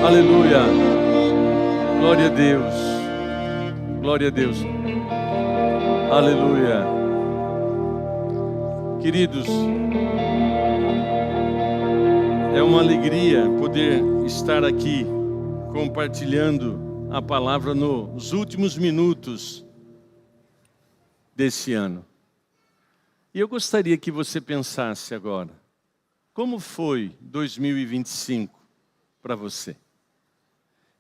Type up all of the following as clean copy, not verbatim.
Aleluia. Glória a Deus. Glória a Deus. Aleluia. Queridos, é uma alegria poder estar aqui compartilhando a palavra nos últimos minutos desse ano. E eu gostaria que você pensasse agora, como foi 2025 para você?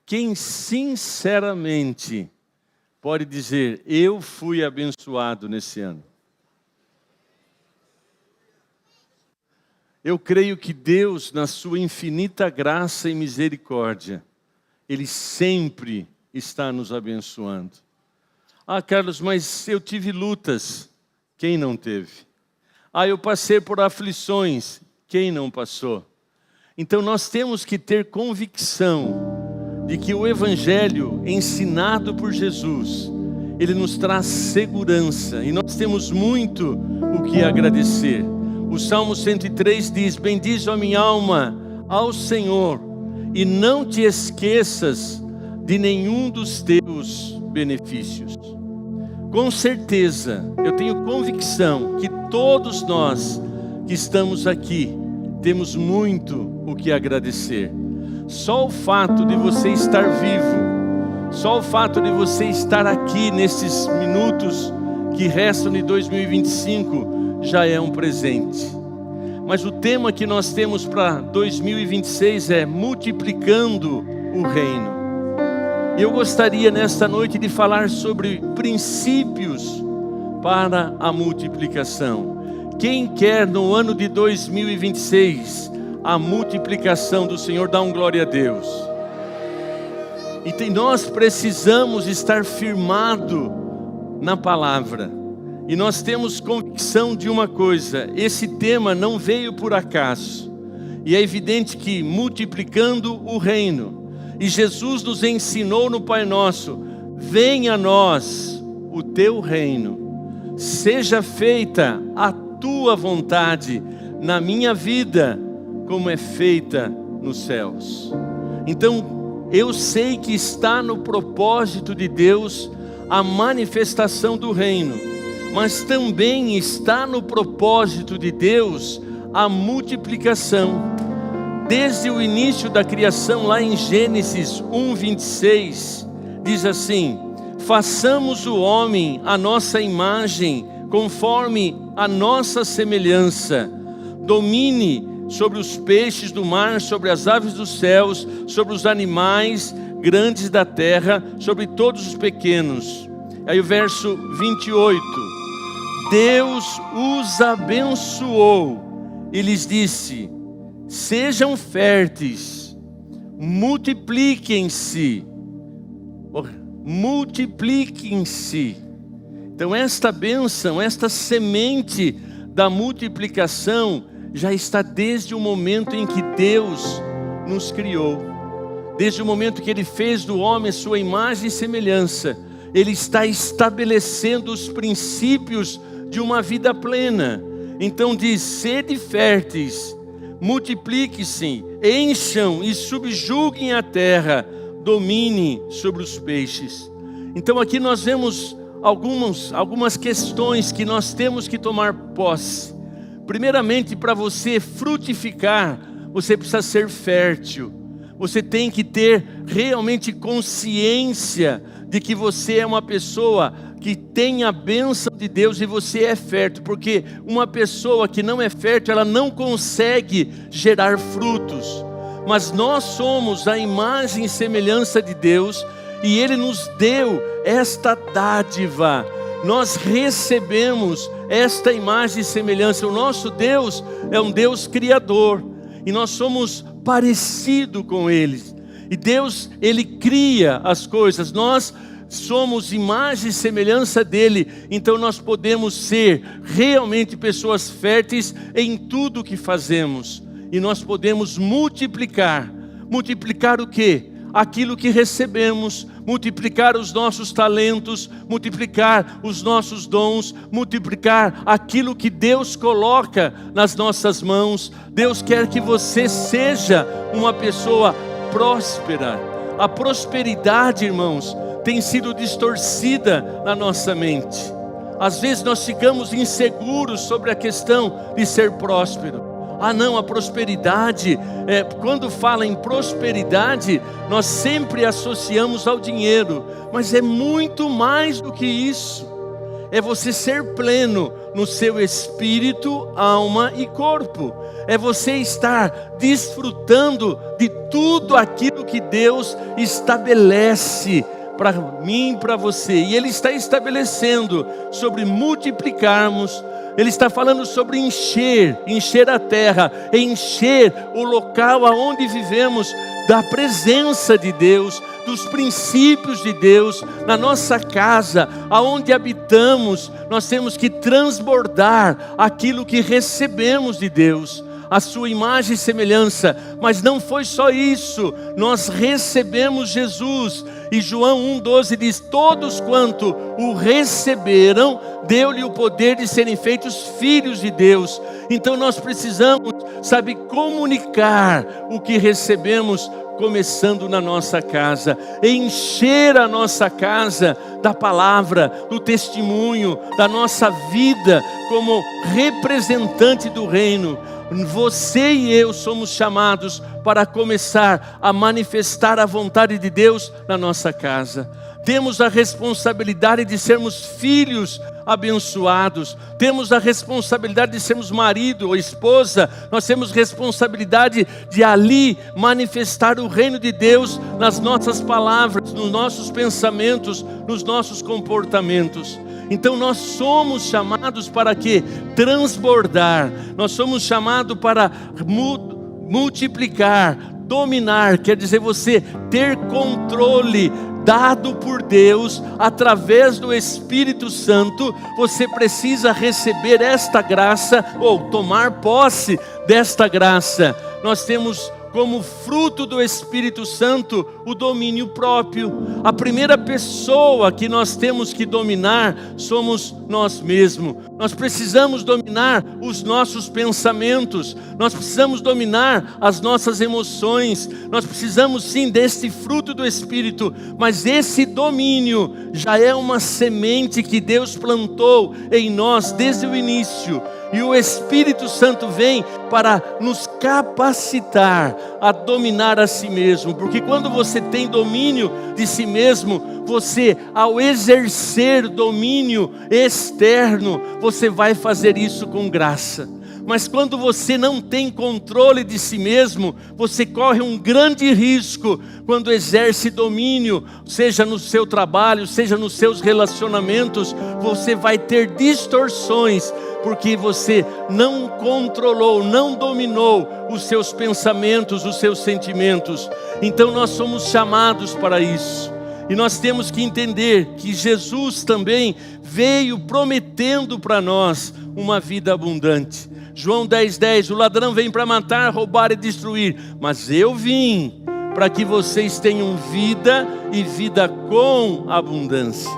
Quem sinceramente pode dizer, eu fui abençoado nesse ano? Eu creio que Deus, na sua infinita graça e misericórdia, Ele sempre está nos abençoando. Ah, Carlos, mas eu tive lutas. Quem não teve? Ah, eu passei por aflições. Quem não passou? Então nós temos que ter convicção de que o Evangelho ensinado por Jesus, ele nos traz segurança e nós temos muito o que agradecer. O Salmo 103 diz, bendize a minha alma ao Senhor e não te esqueças de nenhum dos teus benefícios. Com certeza, eu tenho convicção que todos nós que estamos aqui temos muito o que agradecer. Só o fato de você estar vivo, só o fato de você estar aqui nesses minutos que restam de 2025 já é um presente. Mas o tema que nós temos para 2026 é multiplicando o reino. Eu gostaria nesta noite de falar sobre princípios para a multiplicação. Quem quer no ano de 2026 a multiplicação do Senhor, dá um glória a Deus. E nós precisamos estar firmado na palavra. E nós temos convicção de uma coisa, esse tema não veio por acaso. E é evidente que multiplicando o reino, e Jesus nos ensinou no Pai Nosso, venha a nós o teu reino, seja feita a tua vontade na minha vida, como é feita nos céus. Então, eu sei que está no propósito de Deus a manifestação do reino, mas também está no propósito de Deus a multiplicação. Desde o início da criação, lá em Gênesis 1:26, diz assim, façamos o homem à nossa imagem, conforme a nossa semelhança, domine sobre os peixes do mar, sobre as aves dos céus, sobre os animais grandes da terra, sobre todos os pequenos. Aí o verso 28, Deus os abençoou e lhes disse, sejam férteis, multipliquem-se, multipliquem-se. Então esta bênção, esta semente da multiplicação já está desde o momento em que Deus nos criou. Desde o momento que Ele fez do homem a sua imagem e semelhança, Ele está estabelecendo os princípios de uma vida plena. Então diz, sede férteis, multipliquem-se, encham e subjuguem a terra, domine sobre os peixes. Então aqui nós vemos algumas questões que nós temos que tomar posse. Primeiramente, para você frutificar, você precisa ser fértil. Você tem que ter realmente consciência de que você é uma pessoa que tem a bênção de Deus e você é fértil. Porque uma pessoa que não é fértil, ela não consegue gerar frutos. Mas nós somos a imagem e semelhança de Deus e Ele nos deu esta dádiva. Nós recebemos esta imagem e semelhança. O nosso Deus é um Deus criador e nós somos parecidos com Ele. E Deus, Ele cria as coisas. Nós somos imagem e semelhança dEle. Então nós podemos ser realmente pessoas férteis em tudo que fazemos. E nós podemos multiplicar. Multiplicar o quê? Aquilo que recebemos, multiplicar os nossos talentos, multiplicar os nossos dons, multiplicar aquilo que Deus coloca nas nossas mãos. Deus quer que você seja uma pessoa próspera. A prosperidade, irmãos, tem sido distorcida na nossa mente. Às vezes nós ficamos inseguros sobre a questão de ser próspero. Ah não, a prosperidade, quando fala em prosperidade, nós sempre associamos ao dinheiro, mas é muito mais do que isso. É você ser pleno no seu espírito, alma e corpo. É você estar desfrutando de tudo aquilo que Deus estabelece para mim e para você. E Ele está estabelecendo sobre multiplicarmos. Ele está falando sobre encher a terra, encher o local aonde vivemos da presença de Deus, dos princípios de Deus. Na nossa casa, aonde habitamos, nós temos que transbordar aquilo que recebemos de Deus, a sua imagem e semelhança. Mas não foi só isso, nós recebemos Jesus. E João 1,12 diz: todos quanto o receberam, deu-lhe o poder de serem feitos filhos de Deus. Então nós precisamos, comunicar o que recebemos, começando na nossa casa, encher a nossa casa da palavra, do testemunho, da nossa vida como representante do reino. Você e eu somos chamados para começar a manifestar a vontade de Deus na nossa casa. Temos a responsabilidade de sermos filhos abençoados. Temos a responsabilidade de sermos marido ou esposa. Nós temos responsabilidade de ali manifestar o reino de Deus nas nossas palavras, nos nossos pensamentos, nos nossos comportamentos. Então nós somos chamados para quê? Transbordar. Nós somos chamados para multiplicar, dominar. Quer dizer, você ter controle dado por Deus através do Espírito Santo. Você precisa receber esta graça ou tomar posse desta graça. Nós temos como fruto do Espírito Santo o domínio próprio. A primeira pessoa que nós temos que dominar somos nós mesmos. Nós precisamos dominar os nossos pensamentos, nós precisamos dominar as nossas emoções, nós precisamos sim desse fruto do Espírito, mas esse domínio já é uma semente que Deus plantou em nós desde o início. E o Espírito Santo vem para nos capacitar a dominar a si mesmo. Porque quando você tem domínio de si mesmo, você, ao exercer domínio externo, você vai fazer isso com graça. Mas quando você não tem controle de si mesmo, você corre um grande risco quando exerce domínio, seja no seu trabalho, seja nos seus relacionamentos. Você vai ter distorções, porque você não controlou, não dominou os seus pensamentos, os seus sentimentos. Então nós somos chamados para isso. E nós temos que entender que Jesus também veio prometendo para nós uma vida abundante. João 10,10, o ladrão vem para matar, roubar e destruir, mas eu vim para que vocês tenham vida e vida com abundância.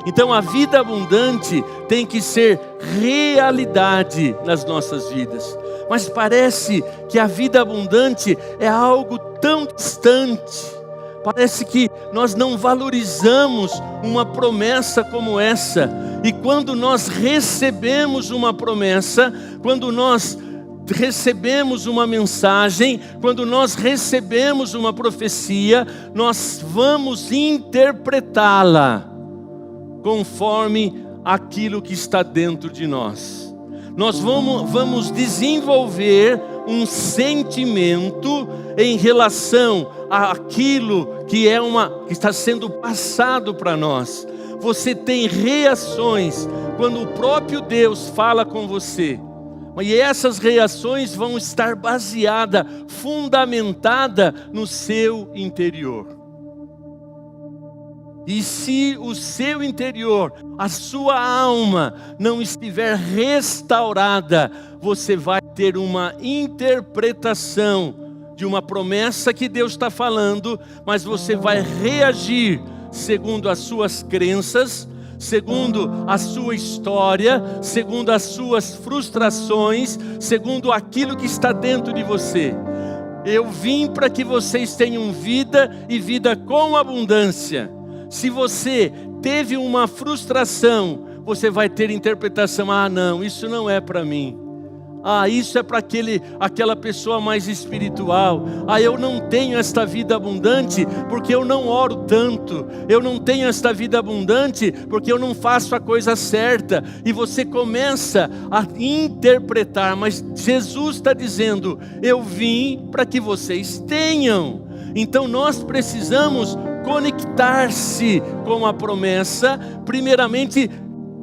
Então a vida abundante tem que ser realidade nas nossas vidas. Mas parece que a vida abundante é algo tão distante. Parece que nós não valorizamos uma promessa como essa. E quando nós recebemos uma promessa, quando nós recebemos uma mensagem, quando nós recebemos uma profecia, nós vamos interpretá-la conforme aquilo que está dentro de nós. Nós vamos desenvolver um sentimento em relação àquilo que está sendo passado para nós. Você tem reações quando o próprio Deus fala com você. E essas reações vão estar baseadas, fundamentadas no seu interior. E se o seu interior, a sua alma não estiver restaurada, você vai ter uma interpretação de uma promessa que Deus está falando, mas você vai reagir segundo as suas crenças, segundo a sua história, segundo as suas frustrações, segundo aquilo que está dentro de você. Eu vim para que vocês tenham vida e vida com abundância. Se você teve uma frustração, você vai ter interpretação: ah, não, isso não é para mim. Ah, isso é para aquela pessoa mais espiritual. Ah, eu não tenho esta vida abundante porque eu não oro tanto. Eu não tenho esta vida abundante porque eu não faço a coisa certa. E você começa a interpretar, mas Jesus está dizendo: eu vim para que vocês tenham. Então nós precisamos conectar-se com a promessa, primeiramente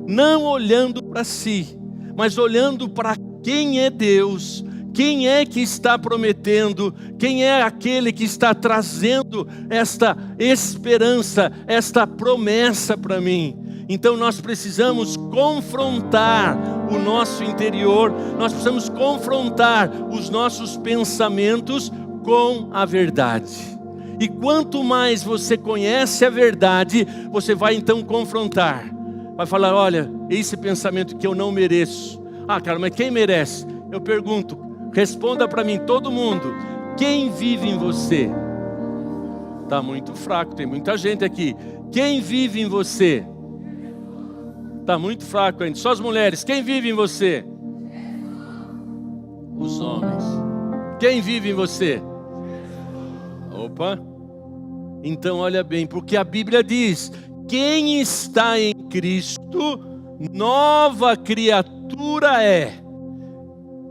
não olhando para si, mas olhando para quem é Deus, quem é que está prometendo, quem é aquele que está trazendo esta esperança, esta promessa para mim. Então nós precisamos confrontar o nosso interior, nós precisamos confrontar os nossos pensamentos com a verdade. E quanto mais você conhece a verdade, você vai então confrontar. Vai falar: olha, esse pensamento que eu não mereço. Ah, cara, mas quem merece? Eu pergunto, responda para mim, todo mundo: quem vive em você? Está muito fraco, tem muita gente aqui. Quem vive em você? Está muito fraco ainda. Só as mulheres. Quem vive em você? Os homens. Quem vive em você? Opa. Então olha bem, porque a Bíblia diz: quem está em Cristo, nova criatura é.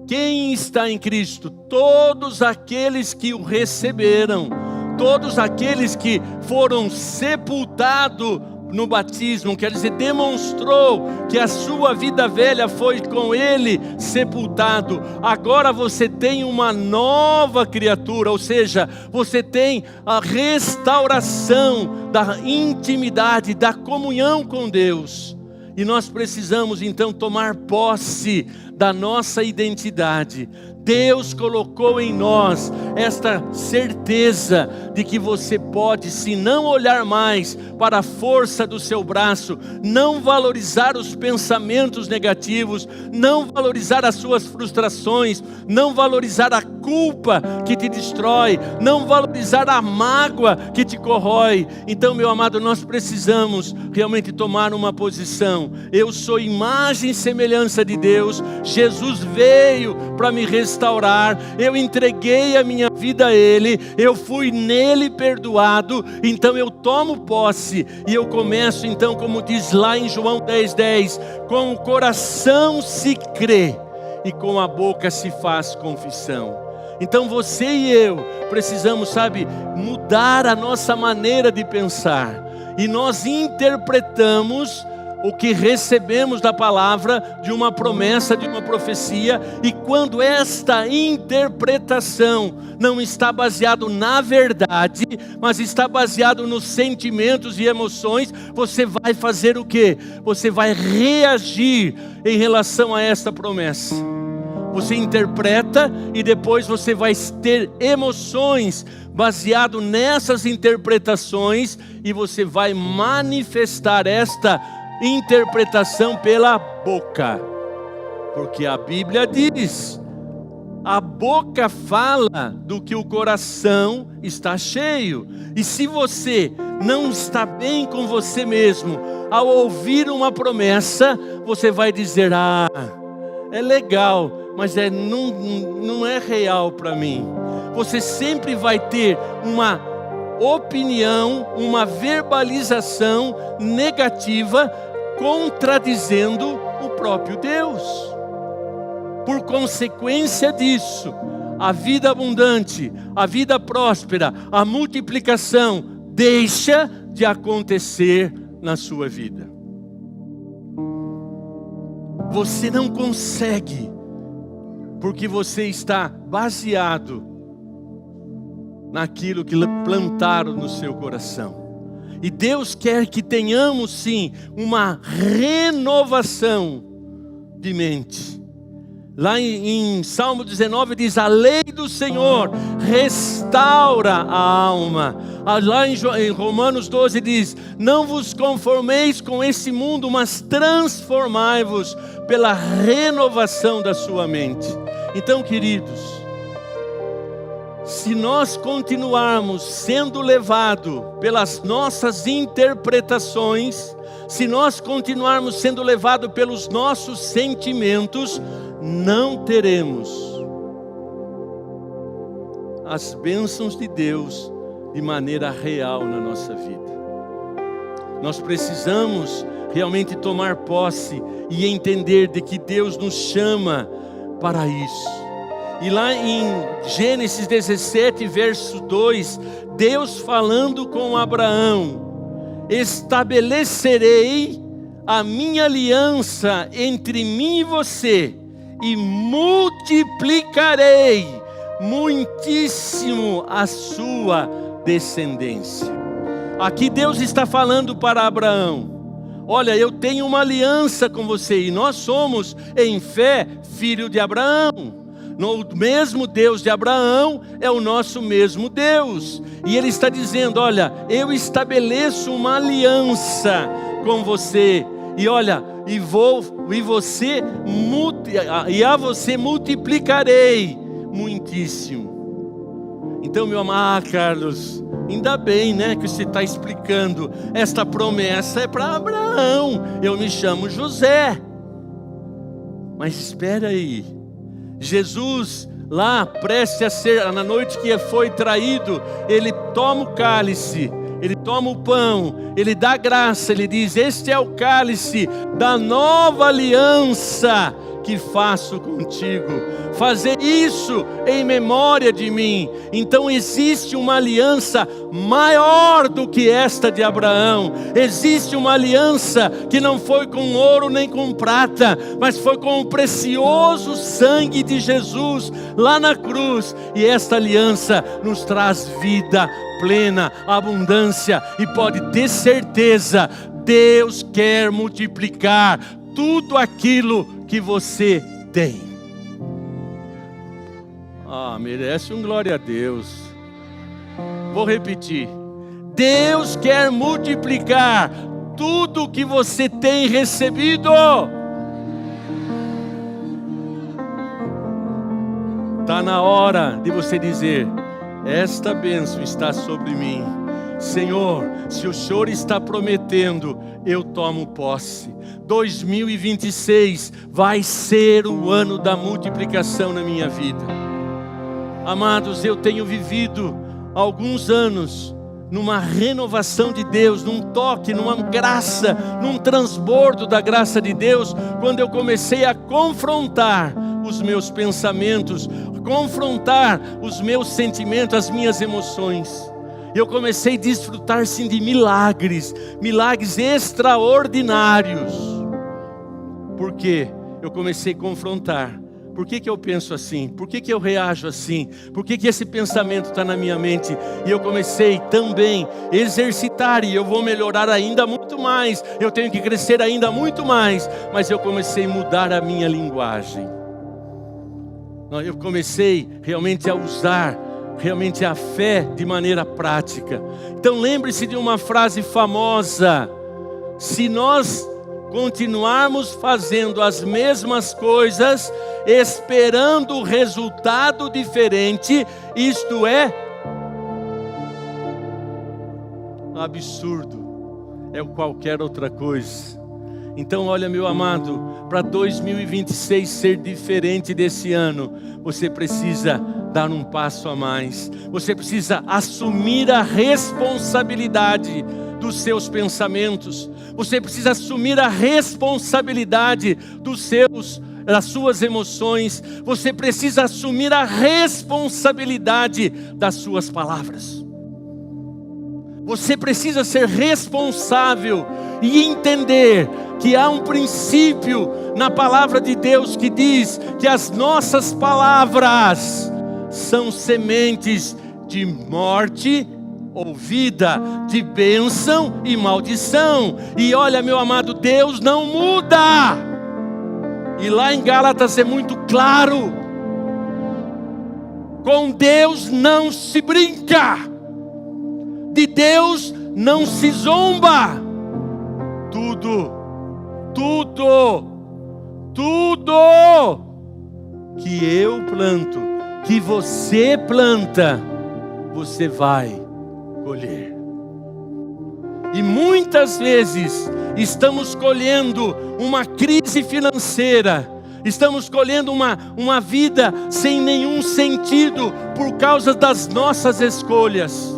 Quem está em Cristo? Todos aqueles que o receberam, todos aqueles que foram sepultados no batismo, quer dizer, demonstrou que a sua vida velha foi com ele sepultado. Agora você tem uma nova criatura, ou seja, você tem a restauração da intimidade, da comunhão com Deus. E nós precisamos então tomar posse da nossa identidade. Deus colocou em nós esta certeza de que você pode, se não olhar mais para a força do seu braço, não valorizar os pensamentos negativos, não valorizar as suas frustrações, não valorizar a culpa que te destrói, não valorizar a mágoa que te corrói. Então, meu amado, nós precisamos realmente tomar uma posição. Eu sou imagem e semelhança de Deus. Jesus veio para me restaurar, eu entreguei a minha vida a Ele, eu fui nele perdoado, então eu tomo posse e eu começo então, como diz lá em João 10:10, com o coração se crê e com a boca se faz confissão. Então você e eu precisamos, mudar a nossa maneira de pensar, e nós interpretamos o que recebemos da palavra, de uma promessa, de uma profecia, e quando esta interpretação não está baseado na verdade, mas está baseado nos sentimentos e emoções, você vai fazer o quê? Você vai reagir em relação a esta promessa. Você interpreta e depois você vai ter emoções baseado nessas interpretações, e você vai manifestar esta interpretação pela boca, porque a Bíblia diz: a boca fala do que o coração está cheio. E se você não está bem com você mesmo, ao ouvir uma promessa, você vai dizer: ah, é legal, mas não é real para mim. Você sempre vai ter uma opinião, uma verbalização negativa, contradizendo o próprio Deus. Por consequência disso, a vida abundante, a vida próspera, a multiplicação deixa de acontecer na sua vida. Você não consegue, porque você está baseado naquilo que plantaram no seu coração. E Deus quer que tenhamos sim uma renovação de mente. Lá em Salmo 19 diz: a lei do Senhor restaura a alma. Lá em Romanos 12 diz: não vos conformeis com esse mundo, mas transformai-vos pela renovação da sua mente. Então, queridos, se nós continuarmos sendo levados pelas nossas interpretações, se nós continuarmos sendo levados pelos nossos sentimentos, não teremos as bênçãos de Deus de maneira real na nossa vida. Nós precisamos realmente tomar posse e entender de que Deus nos chama para isso. E lá em Gênesis 17, verso 2, Deus falando com Abraão: estabelecerei a minha aliança entre mim e você, e multiplicarei muitíssimo a sua descendência. Aqui Deus está falando para Abraão: olha, eu tenho uma aliança com você, e nós somos, em fé, filho de Abraão. O mesmo Deus de Abraão é o nosso mesmo Deus. E Ele está dizendo: olha, eu estabeleço uma aliança com você. E olha, a você multiplicarei muitíssimo. Então, meu amado Carlos, ainda bem, né, que você está explicando. Esta promessa é para Abraão. Eu me chamo José. Mas espera aí. Jesus, lá prestes a ser, na noite que foi traído, Ele toma o cálice, Ele toma o pão, Ele dá graça, Ele diz: este é o cálice da nova aliança que faço contigo. Fazer isso em memória de mim. Então existe uma aliança maior do que esta de Abraão. Existe uma aliança que não foi com ouro nem com prata, mas foi com o precioso sangue de Jesus lá na cruz. E esta aliança nos traz vida plena, abundância, e pode ter certeza, Deus quer multiplicar tudo aquilo que você tem. Merece um glória a Deus. Vou repetir: Deus quer multiplicar tudo que você tem recebido. Está na hora de você dizer: esta bênção está sobre mim. Senhor, se o Senhor está prometendo, eu tomo posse. 2026 vai ser o ano da multiplicação na minha vida. Amados, eu tenho vivido alguns anos numa renovação de Deus, num toque, numa graça, num transbordo da graça de Deus, quando eu comecei a confrontar os meus pensamentos, confrontar os meus sentimentos, as minhas emoções. Eu comecei a desfrutar sim de milagres extraordinários. Por quê? Eu comecei a confrontar. Por que eu penso assim? Por que eu reajo assim? Por que esse pensamento está na minha mente? E eu comecei também a exercitar, e eu vou melhorar ainda muito mais. Eu tenho que crescer ainda muito mais. Mas eu comecei a mudar a minha linguagem. Eu comecei realmente a usar realmente a fé de maneira prática. Então lembre-se de uma frase famosa: se nós continuarmos fazendo as mesmas coisas, esperando resultado diferente, isto é absurdo, é qualquer outra coisa. Então olha, meu amado, para 2026 ser diferente desse ano, você precisa dar um passo a mais. Você precisa assumir a responsabilidade dos seus pensamentos. Você precisa assumir a responsabilidade das suas emoções. Você precisa assumir a responsabilidade das suas palavras. Você precisa ser responsável e entender que há um princípio na palavra de Deus que diz que as nossas palavras são sementes de morte ou vida, de bênção e maldição. E olha, meu amado, Deus não muda. E lá em Gálatas é muito claro: com Deus não se brinca, de Deus não se zomba. Tudo que eu planto, que você planta, você vai colher. E muitas vezes estamos colhendo uma crise financeira, estamos colhendo uma vida sem nenhum sentido por causa das nossas escolhas.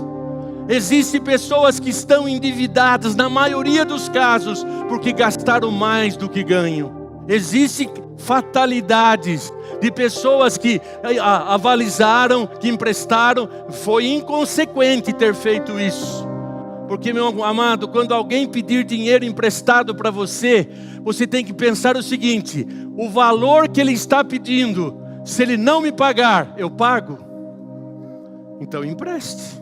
Existem pessoas que estão endividadas, na maioria dos casos, porque gastaram mais do que ganham. Existem fatalidades de pessoas que avalizaram, que emprestaram, foi inconsequente ter feito isso. Porque, meu amado, quando alguém pedir dinheiro emprestado para você, você tem que pensar o seguinte: o valor que ele está pedindo, se ele não me pagar, eu pago? Então empreste.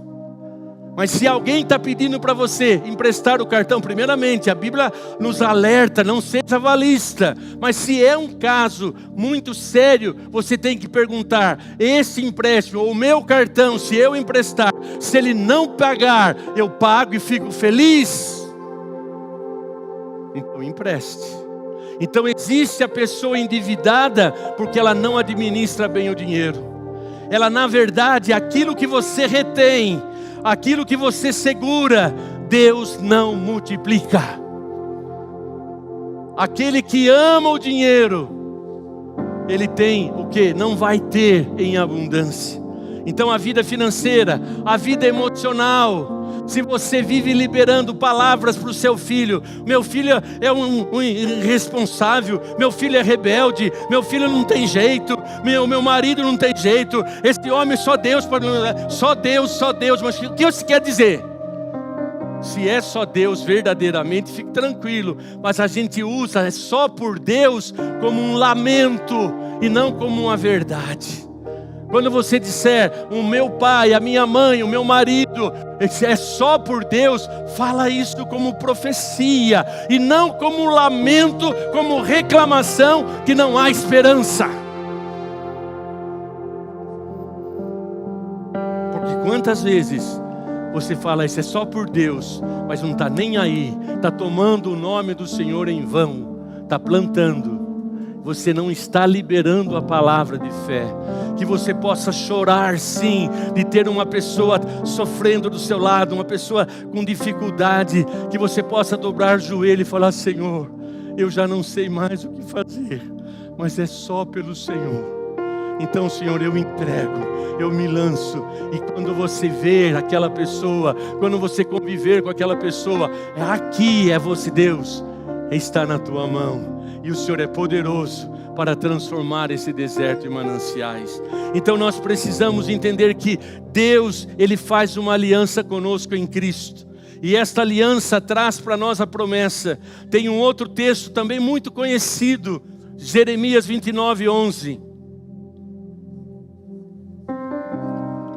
Mas se alguém está pedindo para você emprestar o cartão, primeiramente, a Bíblia nos alerta, não seja avalista. Mas se é um caso muito sério, você tem que perguntar: esse empréstimo, ou o meu cartão, se eu emprestar, se ele não pagar, eu pago e fico feliz? Então empreste. Então existe a pessoa endividada porque ela não administra bem o dinheiro. Ela, na verdade, aquilo que você retém, aquilo que você segura, Deus não multiplica. Aquele que ama o dinheiro, ele tem o que? Não vai ter em abundância. Então a vida financeira, a vida emocional, se você vive liberando palavras para o seu filho: meu filho é um irresponsável, meu filho é rebelde, meu filho não tem jeito, meu marido não tem jeito, esse homem só Deus, só Deus. Mas o que você quer dizer? Se é só Deus verdadeiramente, fique tranquilo. Mas a gente usa só por Deus como um lamento e não como uma verdade. Quando você disser: o meu pai, a minha mãe, o meu marido, é só por Deus, fala isso como profecia e não como lamento, como reclamação que não há esperança. Porque quantas vezes você fala: isso é só por Deus, mas não está nem aí, está tomando o nome do Senhor em vão, está plantando. Você não está liberando a palavra de fé. Que você possa chorar sim, de ter uma pessoa sofrendo do seu lado, uma pessoa com dificuldade, que você possa dobrar o joelho e falar: Senhor, eu já não sei mais o que fazer, mas é só pelo Senhor. Então, Senhor, eu entrego, eu me lanço. E quando você ver aquela pessoa, quando você conviver com aquela pessoa, aqui é você, Deus, está na tua mão. E o Senhor é poderoso para transformar esse deserto em mananciais. Então nós precisamos entender que Deus, Ele faz uma aliança conosco em Cristo. E esta aliança traz para nós a promessa. Tem um outro texto também muito conhecido, Jeremias 29:11.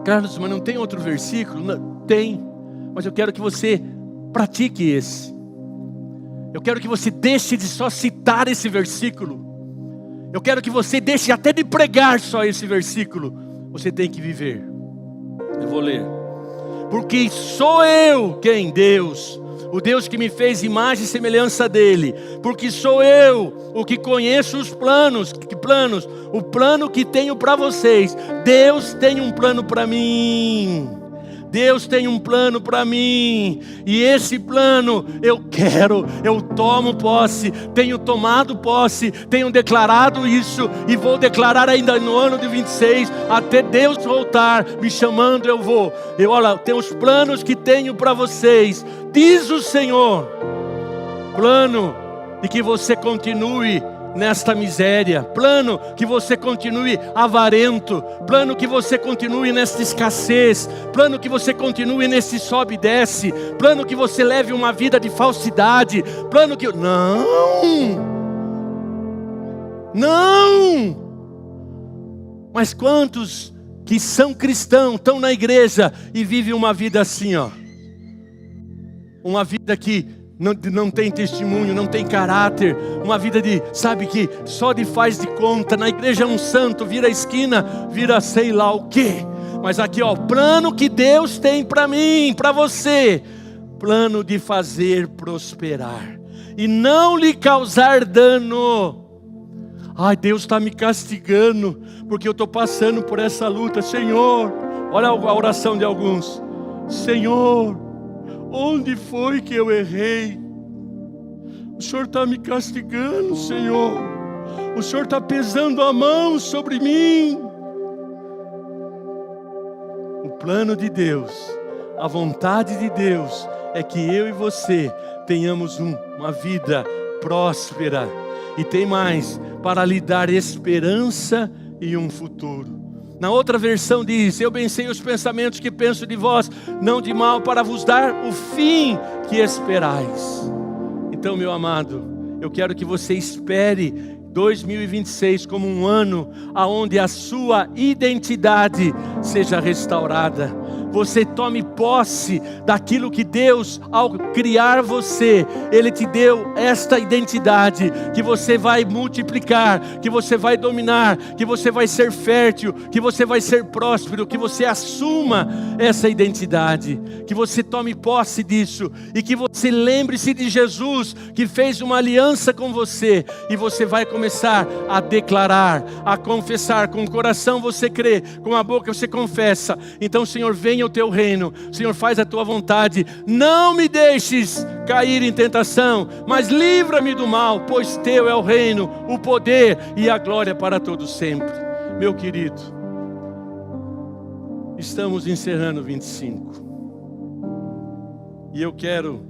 Carlos, mas não tem outro versículo? Não, tem, mas eu quero que você pratique esse. Eu quero que você deixe de só citar esse versículo. Eu quero que você deixe até de pregar só esse versículo. Você tem que viver. Eu vou ler. Porque sou eu quem? Deus. O Deus que me fez imagem e semelhança dele. Porque sou eu o que conheço os planos. Que planos? O plano que tenho para vocês. Deus tem um plano para mim. Deus tem um plano para mim, e esse plano eu tomo posse, tenho tomado posse, tenho declarado isso, e vou declarar ainda no ano de 26, até Deus voltar, me chamando eu vou. Olha, tem os planos que tenho para vocês, diz o Senhor, plano de que você continue nesta miséria, plano que você continue avarento, plano que você continue nesta escassez, plano que você continue nesse sobe e desce, plano que você leve uma vida de falsidade, plano que... Não! Mas quantos que são cristãos, estão na igreja e vivem uma vida assim, ó, uma vida que não tem testemunho, não tem caráter, uma vida de, sabe, que só de faz de conta, na igreja é um santo, vira a esquina, vira sei lá o quê. Mas aqui ó, plano que Deus tem para mim, para você, plano de fazer prosperar e não lhe causar dano. Ai, Deus está me castigando, porque eu estou passando por essa luta. Senhor, olha a oração de alguns. Senhor, onde foi que eu errei? O Senhor está me castigando, Senhor. O Senhor está pesando a mão sobre mim. O plano de Deus, a vontade de Deus é que eu e você tenhamos uma vida próspera. E tem mais, para lhe dar esperança e um futuro. Na outra versão diz: eu bem sei os pensamentos que penso de vós, não de mal, para vos dar o fim que esperais. Então, meu amado, eu quero que você espere 2026 como um ano onde a sua identidade seja restaurada. Você tome posse daquilo que Deus, ao criar você, Ele te deu esta identidade, que você vai multiplicar, que você vai dominar, que você vai ser fértil, que você vai ser próspero, que você assuma essa identidade, que você tome posse disso, e que você lembre-se de Jesus, que fez uma aliança com você, e você vai começar a declarar, a confessar, com o coração você crê, com a boca você confessa. Então, Senhor, venha o teu reino, Senhor, faz a tua vontade, não me deixes cair em tentação, mas livra-me do mal, pois teu é o reino, o poder e a glória para todos sempre. Meu querido, estamos encerrando 25, e eu quero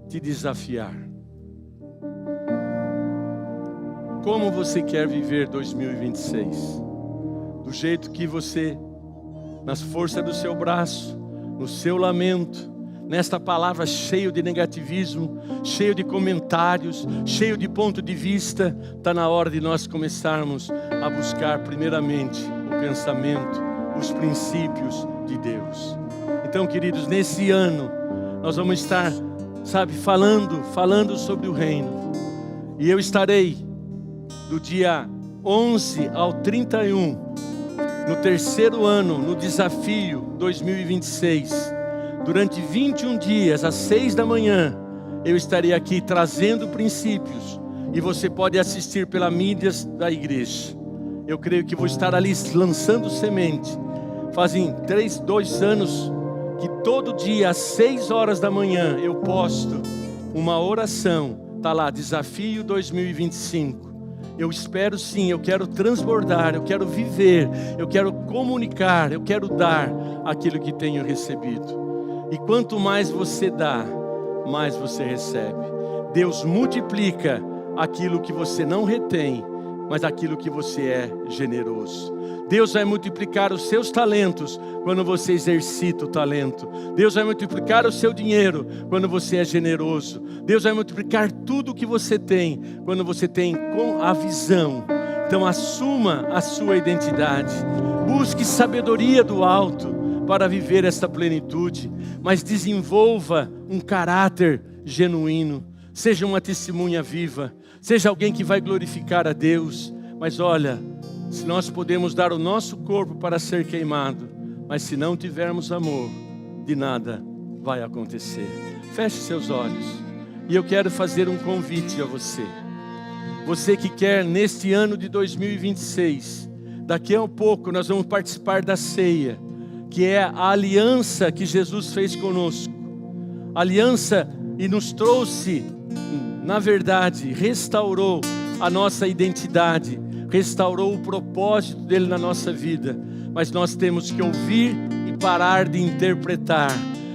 te desafiar. Como você quer viver 2026? Do jeito que você, nas forças do seu braço, no seu lamento, nesta palavra cheio de negativismo, cheio de comentários, cheio de ponto de vista, está na hora de nós começarmos a buscar primeiramente o pensamento, os princípios de Deus. Então, queridos, nesse ano nós vamos estar, falando sobre o reino. E eu estarei do dia 11 ao 31, no terceiro ano, no desafio 2026, durante 21 dias, às 6 da manhã, eu estarei aqui trazendo princípios, e você pode assistir pela mídias da igreja. Eu creio que vou estar ali lançando semente. Fazem 2 anos que todo dia, às 6 horas da manhã, eu posto uma oração, está lá, desafio 2025. Eu espero sim, eu quero transbordar, eu quero viver, eu quero comunicar, eu quero dar aquilo que tenho recebido. E quanto mais você dá, mais você recebe. Deus multiplica aquilo que você não retém, mas aquilo que você é generoso. Deus vai multiplicar os seus talentos quando você exercita o talento. Deus vai multiplicar o seu dinheiro quando você é generoso. Deus vai multiplicar tudo o que você tem quando você tem com a visão. Então assuma a sua identidade. Busque sabedoria do alto para viver esta plenitude, mas desenvolva um caráter genuíno. Seja uma testemunha viva, seja alguém que vai glorificar a Deus. Mas olha, se nós podemos dar o nosso corpo para ser queimado, mas se não tivermos amor, de nada vai acontecer. Feche seus olhos, e eu quero fazer um convite a você. Você que quer neste ano de 2026, daqui a pouco nós vamos participar da ceia, que é a aliança que Jesus fez conosco. Aliança, e nos trouxe, na verdade, restaurou a nossa identidade, restaurou o propósito dele na nossa vida. Mas nós temos que ouvir e parar de interpretar.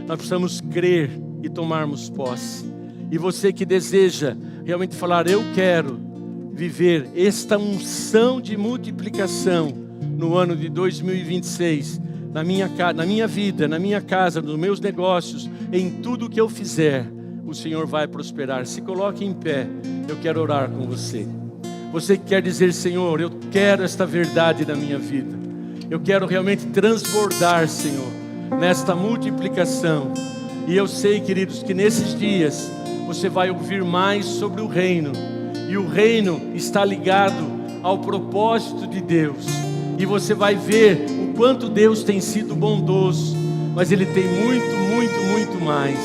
Nós precisamos crer e tomarmos posse. E você que deseja realmente falar: eu quero viver esta unção de multiplicação no ano de 2026, na minha vida, na minha casa, nos meus negócios, em tudo que eu fizer, o Senhor vai prosperar. Se coloque em pé, eu quero orar com você. Você que quer dizer: Senhor, eu quero esta verdade na minha vida, eu quero realmente transbordar, Senhor, nesta multiplicação. E eu sei, queridos, que nesses dias você vai ouvir mais sobre o reino, e o reino está ligado ao propósito de Deus, e você vai ver o quanto Deus tem sido bondoso, mas Ele tem muito, muito, muito mais.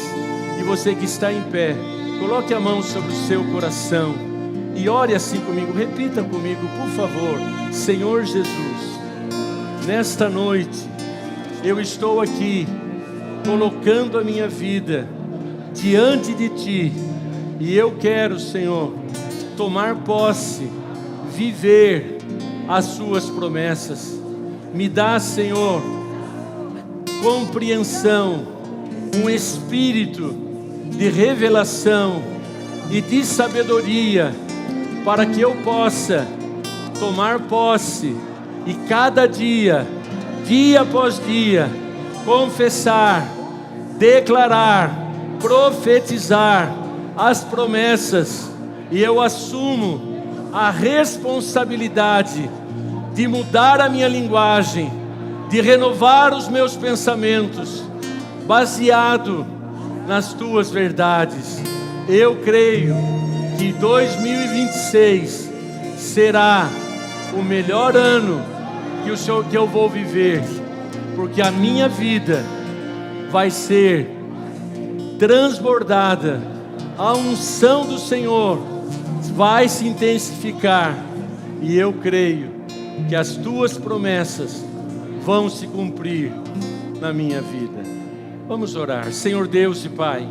E você que está em pé, coloque a mão sobre o seu coração, E ore assim comigo, repita comigo, por favor. Senhor Jesus, nesta noite, eu estou aqui, colocando a minha vida diante de Ti. E eu quero, Senhor, tomar posse, viver as Suas promessas. Me dá, Senhor, compreensão, um espírito de revelação e de sabedoria, para que eu possa tomar posse e cada dia, dia após dia, confessar, declarar, profetizar as promessas. E eu assumo a responsabilidade de mudar a minha linguagem, de renovar os meus pensamentos, baseado nas Tuas verdades. Eu creio que 2026 será o melhor ano que eu vou viver, porque a minha vida vai ser transbordada, a unção do Senhor vai se intensificar, e eu creio que as Tuas promessas vão se cumprir na minha vida. Vamos orar. Senhor Deus e Pai,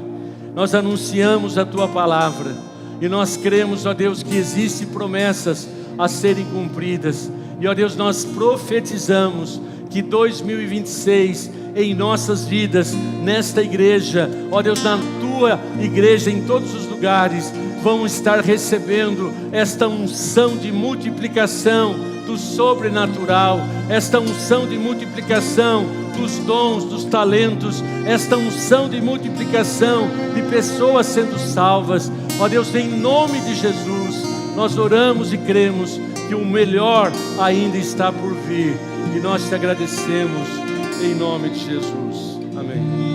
nós anunciamos a Tua palavra, e nós cremos, ó Deus, que existem promessas a serem cumpridas. E ó Deus, nós profetizamos que 2026 em nossas vidas, nesta igreja, ó Deus, na Tua igreja, em todos os lugares, vão estar recebendo esta unção de multiplicação do sobrenatural, esta unção de multiplicação dos dons, dos talentos, esta unção de multiplicação de pessoas sendo salvas. Ó Deus, em nome de Jesus, nós oramos e cremos que o melhor ainda está por vir, e nós te agradecemos em nome de Jesus. Amém.